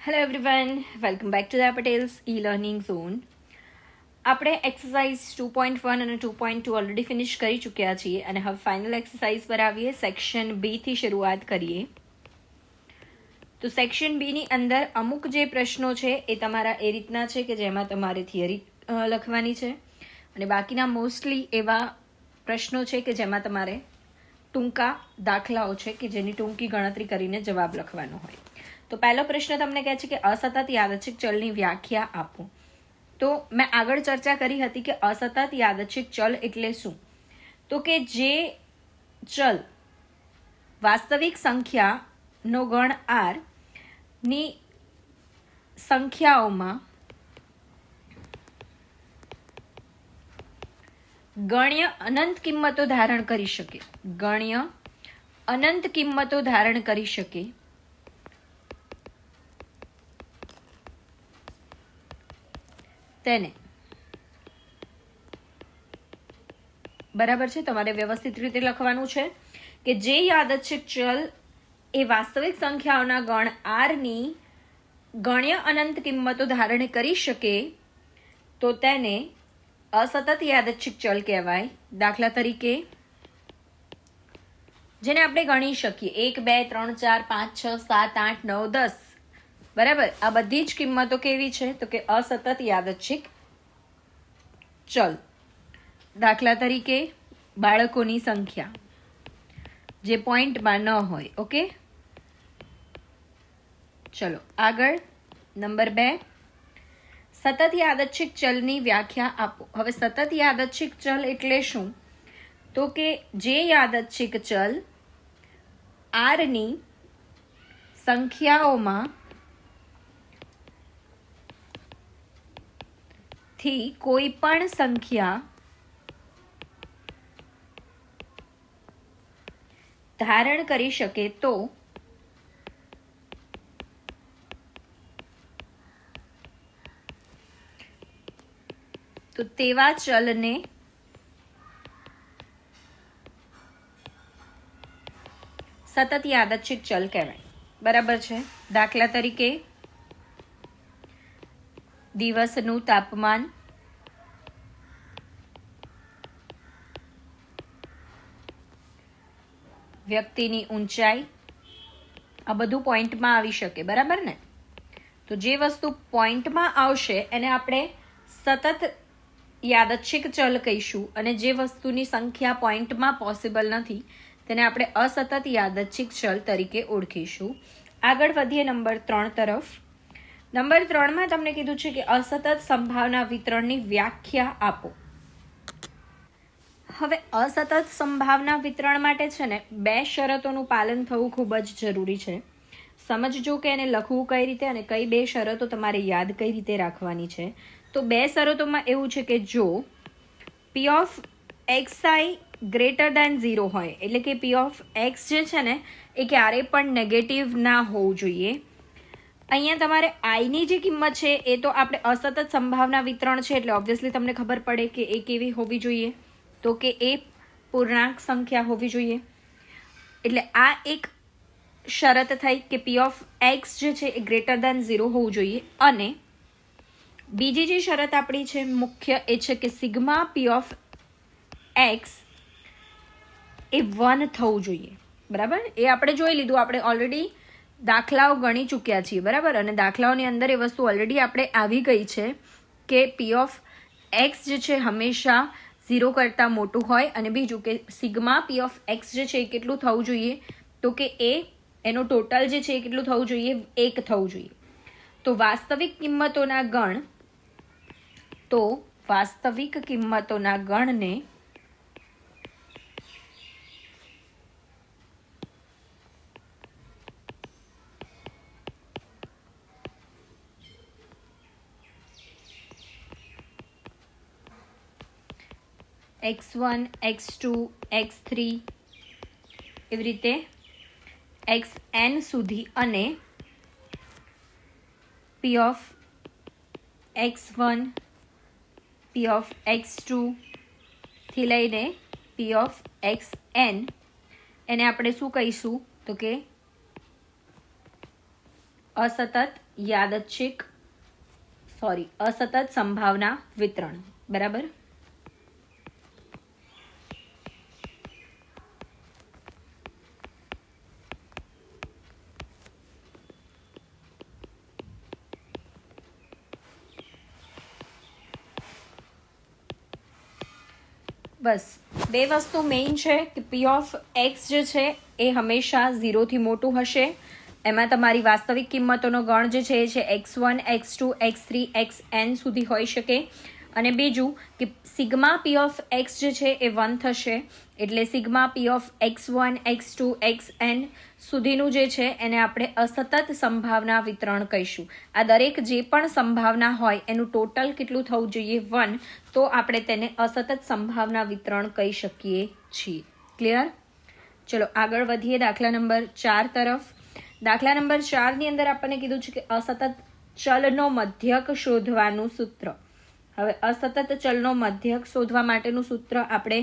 Hello everyone, welcome back to the Patels e learning zone. આપણે exercise 2.1 અને 2.2 already finish કરી ચૂક્યા છીએ અને હવે ફાઇનલ એક્સરસાઇઝ પર આવીએ. સેક્શન બીથી શરૂઆત કરીએ. તો સેક્શન બીની અંદર અમુક જે પ્રશ્નો છે એ તમારા એ રીતના છે કે જેમાં તમારે થિયરી લખવાની છે અને બાકીના મોસ્ટલી એવા પ્રશ્નો છે કે જેમાં તમારે ટૂંકા દાખલાઓ છે કે જેની ટૂંકી ગણતરી કરીને જવાબ લખવાનો હોય. તો પહેલો પ્રશ્ન તમને કહે છે કે અસતત યાદચ્છિક ચલની વ્યાખ્યા આપો. તો મેં આગળ ચર્ચા કરી હતી કે અસતત યાદચ્છિક ચલ એટલે શું? તો કે જે ચલ વાસ્તવિક સંખ્યાનો ગણ r ની સંખ્યાઓમાં ગણ્ય અનંત કિંમતો ધારણ કરી શકે. ગણ્ય અનંત કિંમતો ધારણ કરી શકે તેને, બરાબર છે, તમારે વ્યવસ્થિત રીતે લખવાનું છે કે જે યાદચ્છિક ચલ એ વાસ્તવિક સંખ્યાઓના ગણ r ની ગણ્ય અનંત કિંમતો ધારણ કરી શકે તો તેને અસતત યાદચ્છિક ચલ કહેવાય. દાખલા તરીકે જેને આપણે ગણી શકીએ 1 2 3 4 5 6 7 8 9 10, બરાબર. આ બધી જ કિંમતો કેવી છે? તો કે અસતત યાદચ્છિક ચલ. દાખલા તરીકે બાળકોની સંખ્યા જે પોઈન્ટમાં ન હોય. ઓકે, ચલો આગળ. નંબર 2, સતત યાદચ્છિક ચલની વ્યાખ્યા આપો. હવે સતત યાદચ્છિક ચલ એટલે શું? તો કે જે યાદચ્છિક ચલ r ની સંખ્યાઓમાં થી કોઈ પણ સંખ્યા ધારણ કરી શકે તો તેવા ચલને સતત યાદચ્છિક ચલ કહેવાય. બરાબર છે. દાખલા તરીકે દિવસનું તાપમાન, વ્યક્તિની ઊંચાઈ, આ બધું પોઈન્ટમાં આવી શકે. બરાબર ને? તો જે વસ્તુ પોઈન્ટમાં આવશે એને આપણે સતત યાદચ્છિક ચલ કહીશું અને જે વસ્તુની સંખ્યા પોઈન્ટમાં પોસિબલ નથી તેને આપણે અસતત યાદચ્છિક ચલ તરીકે ઓળખીશું. આગળ વધીએ નંબર 3 તરફ. નંબર 3માં તમને કીધું છે કે અસતત સંભાવના વિતરણની વ્યાખ્યા આપો. હવે અસતત સંભાવના વિતરણ માટે છે ને 2 શરતોનું પાલન થવું ખૂબ જ જરૂરી છે. સમજજો કે એને લખવું કઈ રીતે અને કઈ 2 શરતો તમારે યાદ કઈ રીતે રાખવાની છે. તો 2 શરતોમાં એવું છે કે જો p of xi greater than 0 હોય, એટલે કે p ઓફ x જે છે ને એ ક્યારેય પણ નેગેટિવ ના હોવું જોઈએ. અહીંયા તમારે i ની જે કિંમત છે એ તો આપણે અસતત સંભાવના વિતરણ છે એટલે ઓબ્વિયસલી તમને ખબર પડે કે એ કેવી હોવી જોઈએ. તો કે એ પૂર્ણાંક સંખ્યા હોવી જોઈએ. એટલે આ એક શરત થઈ કે p ઓફ x જે છે એ ગ્રેટર દેન 0 હોવું જોઈએ. અને બીજી જે શરત આપણી છે મુખ્ય એ છે કે સિગ્મા p ઓફ x એ 1 થવું જોઈએ. બરાબર? એ આપણે જોઈ લીધું, આપણે ઓલરેડી દાખલાઓ ગણી ચૂક્યા છીએ. બરાબર? અને દાખલાઓની અંદર એ વસ્તુ ઓલરેડી આપણે આવી ગઈ છે કે p ઓફ x જે છે હંમેશા 0 કરતાં મોટું હોય અને બીજું કે સિગ્મા p ઓફ x જે છે એ કેટલું થવું જોઈએ? તો કે એનો ટોટલ જે છે એ કેટલું થવું જોઈએ? 1 થવું જોઈએ. તો વાસ્તવિક કિંમતોના ગણને x1, x2, x3 એવી રીતે xn સુધી અને p of x1, p of x2 થી લઈને p ઓફ xn એને આપણે શું કહીશું? તો કે અસતત યાદચ્છિક અસતત સંભાવના વિતરણ. બરાબર. બસ બે વસ્તુ મેઇન છે કે પી ઓફ એક્સ જે છે એ હંમેશા 0થી મોટું હશે. એમાં તમારી વાસ્તવિક કિંમતોનો ગણ જે છે એ છે x1, x2, x3, xn સુધી હોઈ શકે. અને બીજું કે સિગ્મા પી ઓફ એક્સ જે છે એ 1 થશે, એટલે sigma P of x1, x2, xn સુધીનું જે છે એને આપણે અસતત સંભાવના વિતરણ કહીશું. આ દરેક જે પણ સંભાવના હોય એનું ટોટલ કેટલું થવું જોઈએ 1, તો આપણે તેને અસતત સંભાવના વિતરણ કહી શકીએ છીએ. ક્લિયર? ચલો આગળ વધીએ દાખલા નંબર 4 તરફ. દાખલા નંબર 4 ની અંદર આપણને કીધું છે કે અસતત ચલનો મધ્યક શોધવાનું સૂત્ર. હવે અસતત ચલનો મધ્યક શોધવા માટેનું સૂત્ર આપણે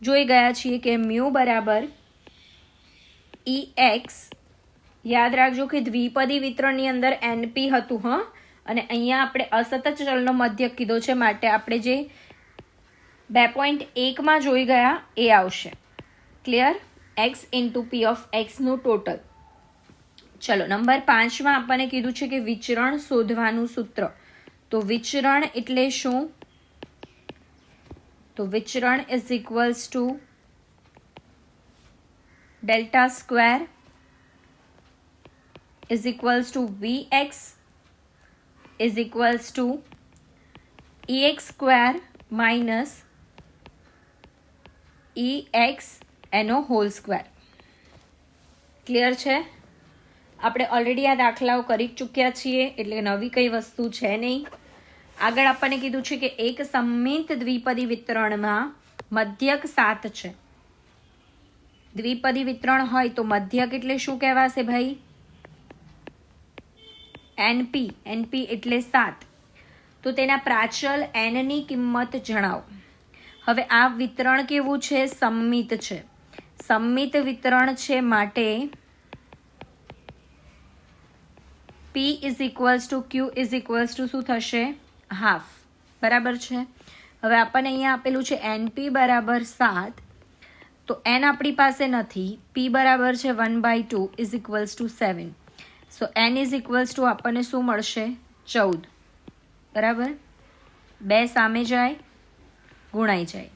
જોઈ ગયા છીએ કે મ્યુ બરાબર EX. યાદ રાખજો કે દ્વિપદી વિતરણની અંદર NP હતું, અને અહીંયા આપણે અસતત ચલનો મધ્યક કીધો છે, માટે આપણે જે 2.1 માં જોઈ ગયા એ આવશે. Clear? x into P of એક્સનું ટોટલ. ચલો નંબર 5 માં આપણને કીધું છે કે વિચરણ શોધવાનું સૂત્ર. તો વિચરણ એટલે શું? તો વિચરણ is equals to delta square is equals to Vx is equals to EX square minus EX એનો હોલ સ્ક્વેર. ક્લિયર છે? આપણે ઓલરેડી આ દાખલાઓ કરી ચૂક્યા છીએ, એટલે નવી કઈ વસ્તુ છે નહીં. આગળ આપણને કીધું છે કે એક સમમિત દ્વિપદી વિતરણમાં મધ્યક 7 છે. દ્વિપદી વિતરણ હોય તો મધ્યક એટલે શું કહેવાશે ભાઈ? NP. NP એટલે 7. તો તેના પ્રાચલ n ની કિંમત જણાવો. હવે આ વિતરણ કેવું છે? સમમિત છે. સમમિત વિતરણ છે માટે P is equals two Q is equals two શું થશે? હાફ. બરાબર છે. હવે આપણને અહીંયા આપેલું છે NP બરાબર 7, તો n આપણી પાસે નથી. P બરાબર છે 1/2 is equals two 7. So n is equals two આપણને શું મળશે? 14. બરાબર. 2 સામે જાય, ગુણાઈ જાય.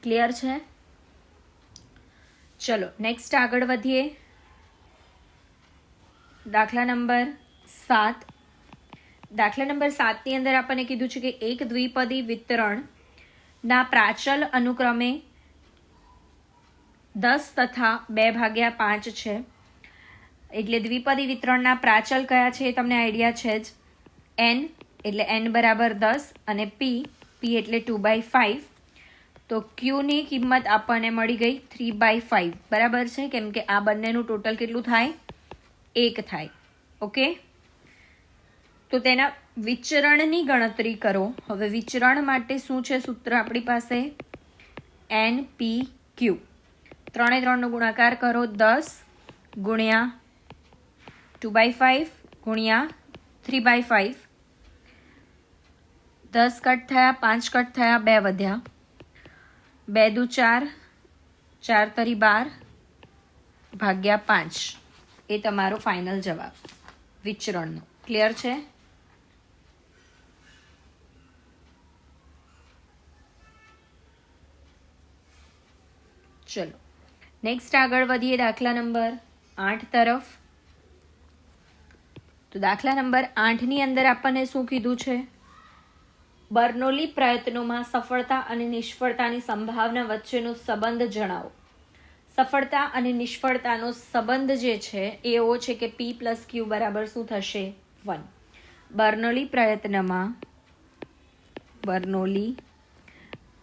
ક્લિયર છે? ચલો નેક્સ્ટ આગળ વધીએ. દાખલા નંબર 7. દાખલા નંબર 7 ની અંદર આપણને કીધું છે કે એક દ્વિપદી વિતરણના પ્રાચલ અનુક્રમે 10 તથા 2/5 છે. એટલે દ્વિપદી વિતરણના પ્રાચલ કયા છે એ તમને આઈડિયા છે જ. n એટલે n બરાબર 10 અને p એટલે 2/5. તો q ની કિંમત આપણને મળી ગઈ 3/5. બરાબર છે, કેમ કે આ બંનેનું ટોટલ કેટલું થાય? 1 થાય. ઓકે. તો તેના વિચરણની ગણતરી કરો. હવે વિચરણ માટે શું છે સૂત્ર આપણી પાસે? NPQ. 3 3 નો ગુણાકાર કરો. 10 ગુણ્યા 2/5 ગુણ્યા 3/5. 10 કટ થયા, 5 કટ થયા, 2 વધ્યા. 2 દુ 4, 4 તરી 12 ભાગ્યા 5. એ તમારો ફાઇનલ જવાબ વિચરણનો. ક્લિયર છે? ચલો નેક્સ્ટ આગળ વધીએ દાખલા નંબર 8 તરફ. તો દાખલા નંબર 8 ની અંદર આપણને શું કીધું છે? બર્નોલી પ્રયત્નોમાં સફળતા અને નિષ્ફળતાની સંભાવના વચ્ચેનો સંબંધ જણાવો. સફળતા અને નિષ્ફળતાનો સંબંધ જે છે એ એવો છે કે P + Q બરાબર શું થશે? 1. બર્નોલી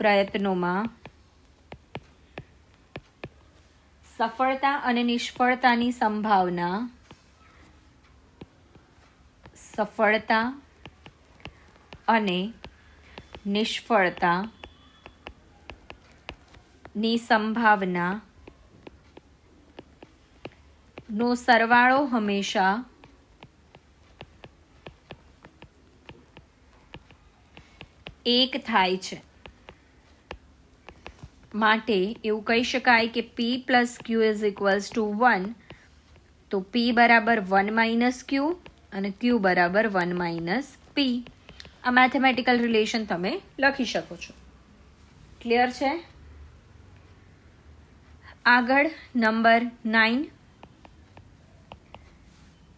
પ્રયત્નોમાં સફળતા અને નિષ્ફળતાની સંભાવના નો સરવાળો હંમેશા 1 થાય છે. માટે એવું કહી શકાય કે P plus Q is equals two 1. તો P બરાબર 1 માઇનસ Q અને Q બરાબર 1 માઇનસ P. આ મેથેમેટિકલ રિલેશન તમે લખી શકો છો. ક્લિયર છે? આગળ નંબર 9.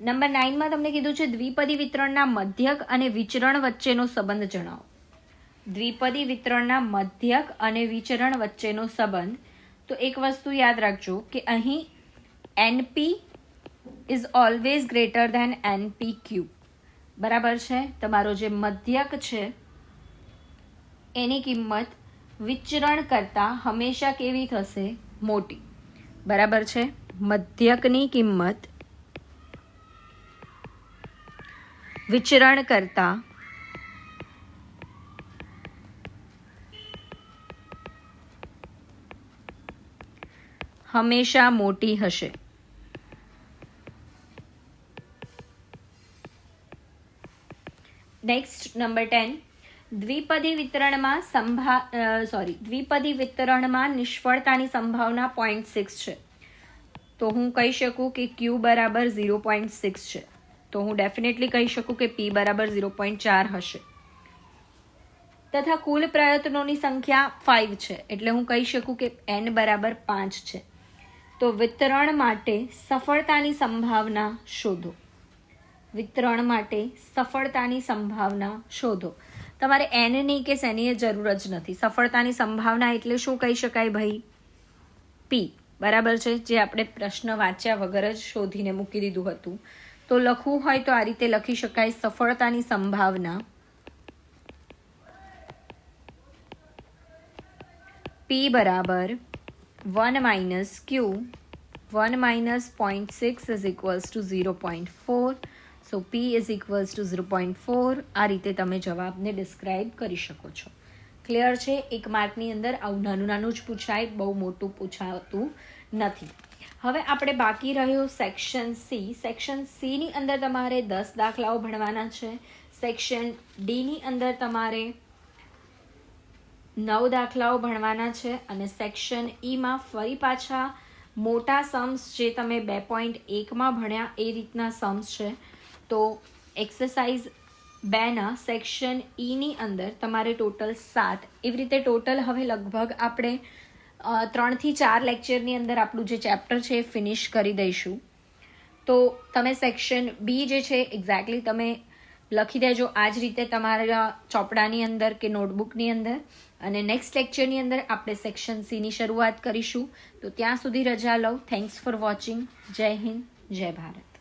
નંબર 9માં તમને કીધું છે દ્વિપદી વિતરણના મધ્યક અને વિચરણ વચ્ચેનો સંબંધ જણાવો. દ્વિપદી વિતરણના મધ્યક અને વિચરણ વચ્ચેનો સંબંધ. તો એક વસ્તુ યાદ રાખજો કે અહીં NP is always greater than NPQ. બરાબર છે? તમારો જે મધ્યક છે એની કિંમત વિચરણ કરતાં હંમેશા કેવી થશે? મોટી. બરાબર છે? મધ્યકની કિંમત વિચરણ કરતાં હંમેશા મોટી હશે. Next number 10. દ્વિપદી વિતરણમાં નિષ્ફળતાની સંભાવના 0.6 છે. તો હું કહી શકું કે Q બરાબર 0.6 છે. તો હું ડેફિનેટલી કહી શકું કે P બરાબર 0.4 હશે. તથા કુલ પ્રયત્નોની સંખ્યા 5 છે. એટલે હું કહી શકું કે N બરાબર 5 છે. તો વિતરણ માટે સફળતાની સંભાવના શોધો. વિતરણ માટે સફળતાની સંભાવના શોધો. તમારે Nની કે શેની જરૂર જ નથી. સફળતાની સંભાવના એટલે શું કહી શકાય ભાઈ? P. બરાબર છે? જે આપણે પ્રશ્ન વાંચ્યા વગર જ શોધીને મૂકી દીધું હતું. તો લખવું હોય તો આ રીતે લખી શકાય. સફળતાની સંભાવના P બરાબર 1 minus Q 1 minus 0.6 is equals two 0.4. So P is equals two 0.4. આ રીતે તમે જવાબને ડિસ્ક્રાઇબ કરી શકો છો. ક્લિયર છે? 1 માર્કની અંદર આવું નાનું નાનું જ પૂછાય, બહુ મોટું પૂછાતું નથી. હવે આપણે બાકી રહ્યો સેક્શન સી. સેક્શન સીની અંદર તમારે 10 દાખલાઓ ભણવાના છે. સેક્શન ડીની અંદર તમારે 9 દાખલાઓ ભણવાના છે. અને સેક્શન ઈમાં ફરી પાછા મોટા સમ્સ જે તમે 2.1માં ભણ્યા એ રીતના સમ્સ છે. તો એક્સરસાઇઝ 2ના સેક્શન ઈની અંદર તમારે ટોટલ 7. એવી રીતે ટોટલ હવે લગભગ આપણે 3 થી 4 લેક્ચરની અંદર આપણું જે ચેપ્ટર છે એ ફિનિશ કરી દઈશું. તો તમે સેક્શન બી જે છે એક્ઝેક્ટલી તમે લખી દેજો આ જ રીતે તમારા ચોપડાની અંદર કે નોટબુકની અંદર. અને નેક્સ્ટ લેક્ચરની અંદર આપણે સેક્શન સીની શરૂઆત કરીશું. તો ત્યાં સુધી રજા લઉં. Thanks for watching. જય હિન્દ, જય ભારત.